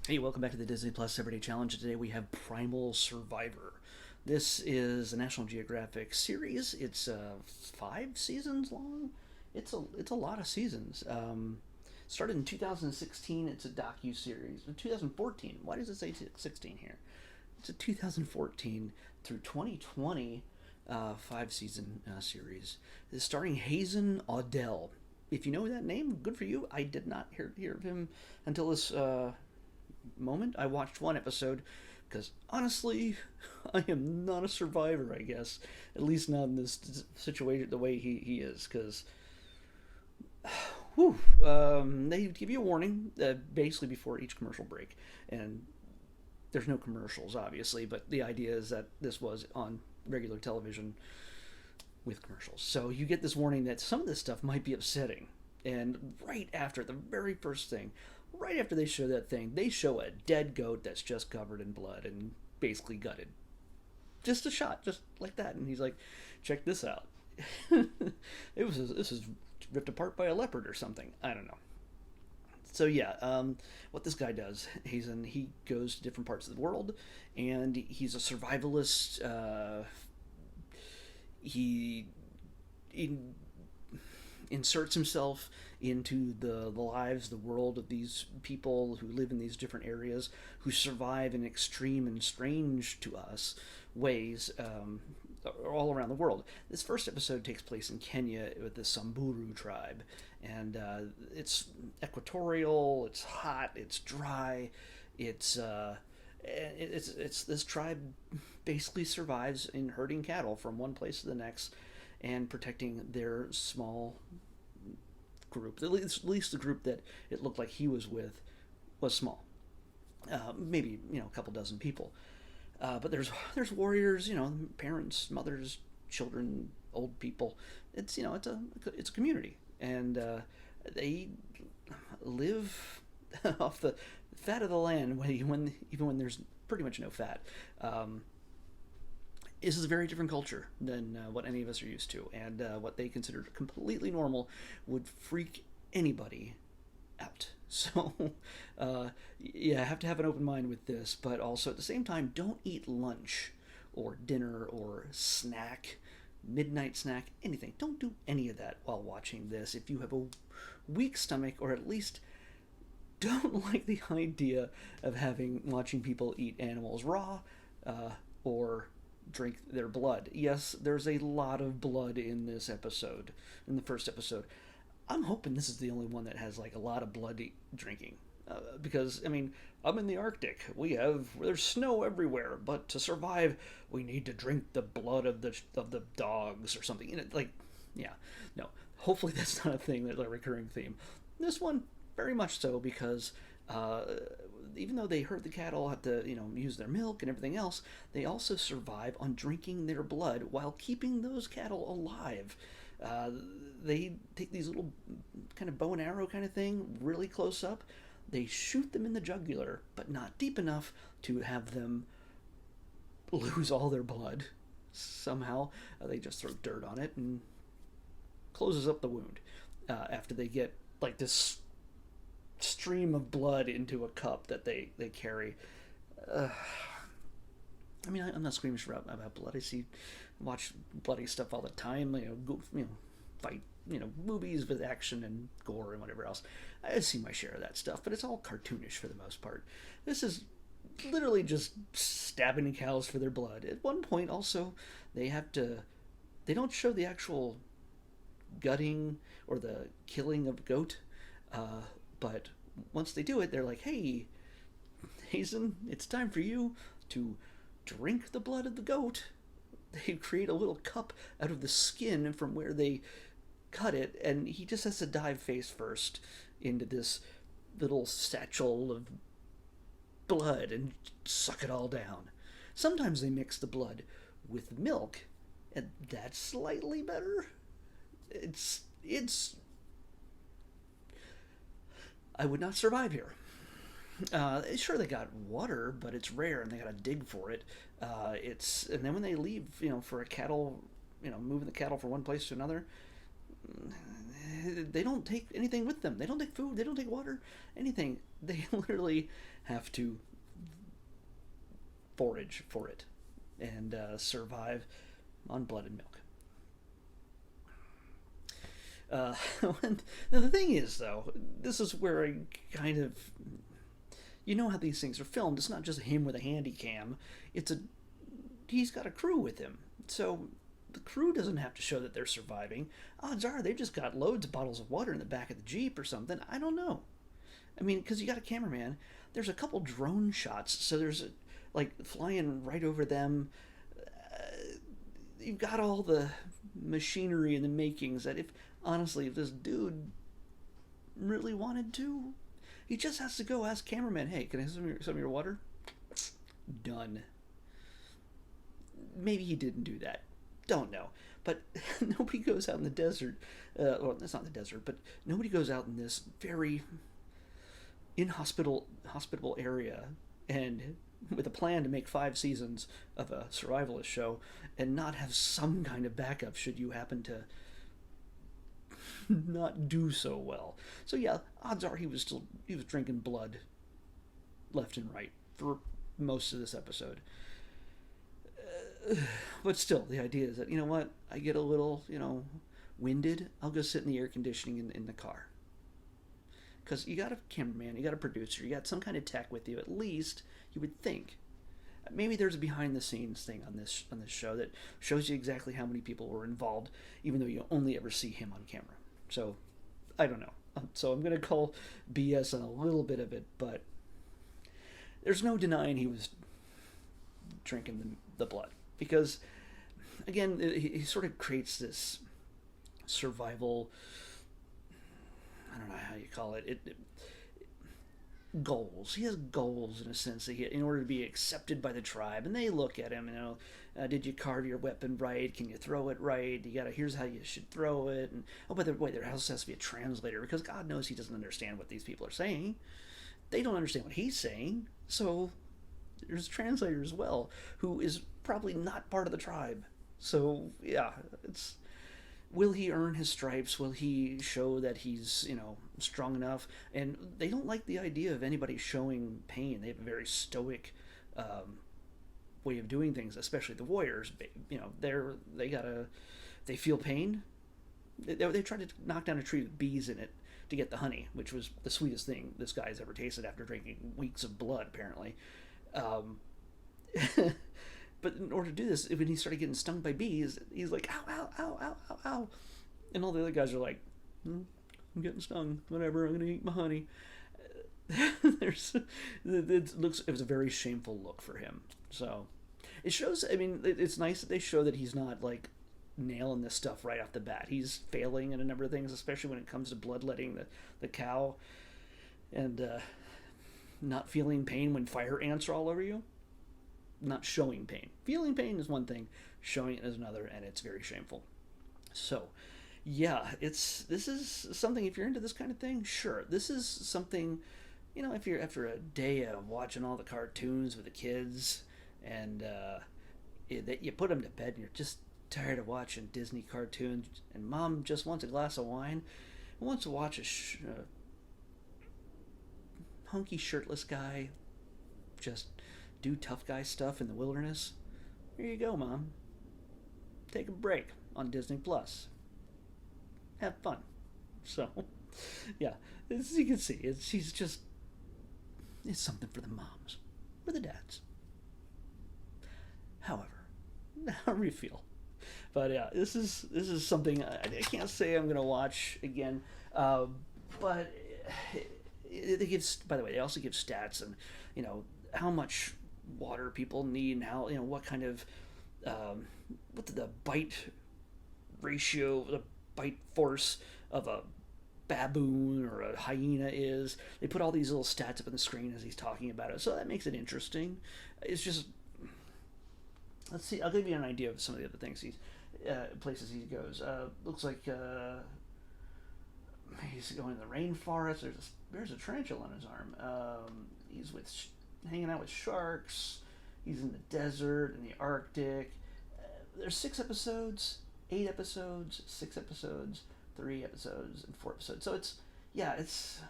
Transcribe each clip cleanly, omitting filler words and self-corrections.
Hey, welcome back to the Disney Plus Everyday Challenge. Today we have Primal Survivor. This is a National Geographic series. It's 5 seasons long. It's a lot of seasons. Started in 2016. It's a docu series. 2014. Why does it say 16 here? It's a 2014 through 2020 5 season series. It's starring Hazen Odell. If you know that name, good for you. I did not hear of him until this moment. I watched one episode because honestly, I am not a survivor. I guess at least not in this situation the way he is. Because they give you a warning basically before each commercial break, and there's no commercials obviously, but the idea is that this was on regular television with commercials. So you get this warning that some of this stuff might be upsetting. And right after the very first thing, right after they show that thing, they show a dead goat that's just covered in blood and basically gutted. Just a shot, just like that. And he's like, check this out. This is ripped apart by a leopard or something. I don't know. So yeah, what this guy does, he goes to different parts of the world, and he's a survivalist. He in, inserts himself into the lives, the world of these people who live in these different areas, who survive in extreme and strange to us ways all around the world. This first episode takes place in Kenya with the Samburu tribe, and it's equatorial, it's hot, it's dry, it's it's this tribe basically survives in herding cattle from one place to the next and protecting their small group. At least the group that it looked like he was with was small. Maybe a couple dozen people. But there's warriors, parents, mothers, children, old people. It's a community, and they live off the fat of the land even when there's pretty much no fat. This is a very different culture than what any of us are used to, and what they consider completely normal would freak anybody out. So, yeah, I have to have an open mind with this, but also at the same time, don't eat lunch or dinner or snack, midnight snack, anything. Don't do any of that while watching this. If you have a weak stomach, or at least don't like the idea of watching people eat animals raw, or drink their blood. Yes, there's a lot of blood in this episode, in the first episode. I'm hoping this is the only one that has like a lot of blood drinking, because I mean, I'm in the Arctic. There's snow everywhere, but to survive, we need to drink the blood of the dogs or something. Yeah, no. Hopefully that's not a thing. That's a recurring theme. This one, very much so, because uh, even though they herd the cattle, have to use their milk and everything else, they also survive on drinking their blood while keeping those cattle alive. Uh, they take these little kind of bow and arrow kind of thing really close up. They shoot them in the jugular, but not deep enough to have them lose all their blood. Somehow, they just throw dirt on it and closes up the wound after they get like this stream of blood into a cup that they carry. Uh, I mean, I'm not screaming about blood. Watch bloody stuff all the time. Fight, movies with action and gore and whatever else. I see my share of that stuff, but it's all cartoonish for the most part. This is literally just stabbing cows for their blood. At one point, also, they have to. They don't show the actual gutting or the killing of a goat, but once they do it, they're like, "Hey, Hazen, it's time for you to drink the blood of the goat." They create a little cup out of the skin from where they cut it, and he just has to dive face first into this little satchel of blood and suck it all down. Sometimes they mix the blood with milk, and that's slightly better. It's I would not survive here. Sure, they got water, but it's rare, and they got to dig for it. And then when they leave, for a cattle, moving the cattle from one place to another, they don't take anything with them. They don't take food. They don't take water. Anything. They literally have to forage for it and survive on blood and milk. Now the thing is, though, this is where I kind of, you know how these things are filmed. It's not just him with a handy cam. He's got a crew with him, so the crew doesn't have to show that they're surviving. Odds are they've just got loads of bottles of water in the back of the Jeep or something. I don't know. I mean, because you got a cameraman. There's a couple drone shots, so there's like flying right over them. You've got all the machinery and the makings that if this dude really wanted to, he just has to go ask cameraman, hey, can I have some of your water? Done. Maybe he didn't do that. Don't know. But nobody goes out in the desert. Well, that's not the desert, but nobody goes out in this very hospitable area and with a plan to make 5 seasons of a survivalist show and not have some kind of backup should you happen to not do so well. So yeah, odds are he was drinking blood left and right for most of this episode. But still, the idea is that, you know what, I get a little, winded, I'll go sit in the air conditioning in the car. Because you got a cameraman, you got a producer, you got some kind of tech with you, at least, you would think. Maybe there's a behind-the-scenes thing on this show that shows you exactly how many people were involved, even though you only ever see him on camera. So, I don't know. So I'm going to call BS on a little bit of it, but there's no denying he was drinking the blood. Because, again, he sort of creates this survival, I don't know how you call it, goals. He has goals in a sense that in order to be accepted by the tribe, and they look at him, did you carve your weapon right? Can you throw it right? Here's how you should throw it. And by the way, there also has to be a translator because God knows he doesn't understand what these people are saying. They don't understand what he's saying, so there's a translator as well who is probably not part of the tribe. So yeah, will he earn his stripes? Will he show that he's, strong enough? And they don't like the idea of anybody showing pain. They have a very stoic way of doing things, especially the warriors. They feel pain. They tried to knock down a tree with bees in it to get the honey, which was the sweetest thing this guy's ever tasted after drinking weeks of blood, apparently. But in order to do this, when he started getting stung by bees, he's like, ow, ow, ow, ow, ow, ow. And all the other guys are like, I'm getting stung. Whatever, I'm going to eat my honey. It was a very shameful look for him. So it shows, it's nice that they show that he's not like nailing this stuff right off the bat. He's failing in a number of things, especially when it comes to bloodletting the cow and not feeling pain when fire ants are all over you. Not showing pain. Feeling pain is one thing, showing it is another, and it's very shameful. So, yeah, this is something, if you're into this kind of thing, sure. This is something, if you're after a day of watching all the cartoons with the kids, and you put them to bed and you're just tired of watching Disney cartoons, and mom just wants a glass of wine, and wants to watch a hunky shirtless guy just do tough guy stuff in the wilderness. Here you go, Mom. Take a break on Disney Plus. Have fun. So, yeah, as you can see, it's something for the moms or the dads. However, however you feel. But yeah, this is something I can't say I'm gonna watch again. But they give, by the way, they also give stats and how much water people need and how what kind of what the bite ratio, the bite force of a baboon or a hyena is. They put all these little stats up on the screen as he's talking about it, so that makes it interesting. It's just, let's see, I'll give you an idea of some of the other things places he goes. Looks like he's going in the rainforest. There's a tarantula on his arm. He's hanging out with sharks. He's in the desert, in the Arctic. There's 6 episodes, 8 episodes, 6 episodes, 3 episodes and 4 episodes. So it's yeah, it's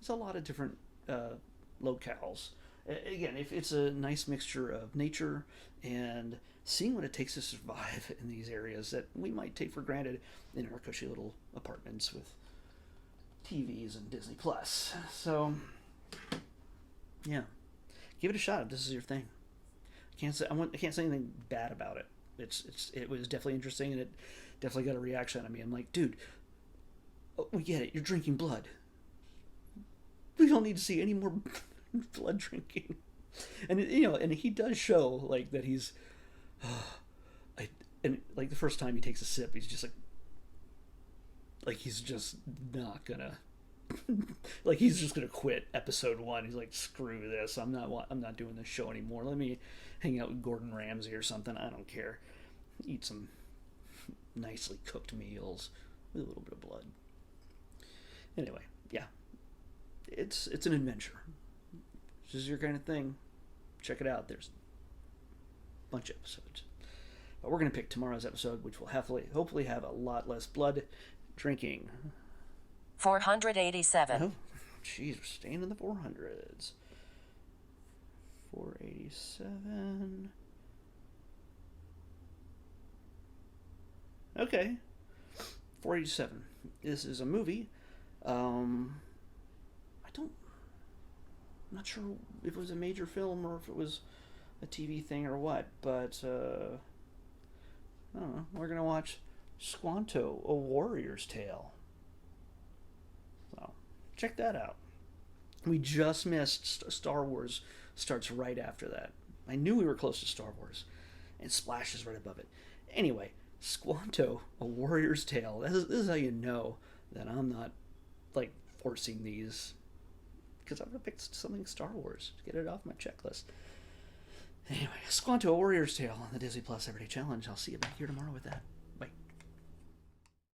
a lot of different locales. Again, if it's a nice mixture of nature and seeing what it takes to survive in these areas that we might take for granted in our cushy little apartments with TVs and Disney Plus. So, yeah, give it a shot if this is your thing. I can't say anything bad about it. It was definitely interesting, and it definitely got a reaction out of me. I'm like, dude, we get it. You're drinking blood. We don't need to see any more blood drinking. And and he does show like that he's, and like the first time he takes a sip, he's just like he's just not gonna, like he's just gonna quit episode 1. He's like, screw this. I'm not doing this show anymore. Let me hang out with Gordon Ramsay or something. I don't care. Eat some nicely cooked meals with a little bit of blood. Anyway, yeah, it's an adventure. If this is your kind of thing, check it out. There's a bunch of episodes. But we're going to pick tomorrow's episode, which will hopefully have a lot less blood drinking. 487. Oh, jeez, we're staying in the 400s. 487. Okay. 487. This is a movie. I'm not sure if it was a major film or if it was a TV thing or what, but I don't know. We're gonna watch Squanto, A Warrior's Tale. So check that out. We just missed Star Wars. Starts right after that. I knew we were close to Star Wars, and splashes right above it. Anyway, Squanto, A Warrior's Tale. This is how you know that I'm not like forcing these, because I'm gonna pick something Star Wars to get it off my checklist. Anyway, Squanto, A Warrior's Tale on the Disney Plus Everyday Challenge. I'll see you back here tomorrow with that.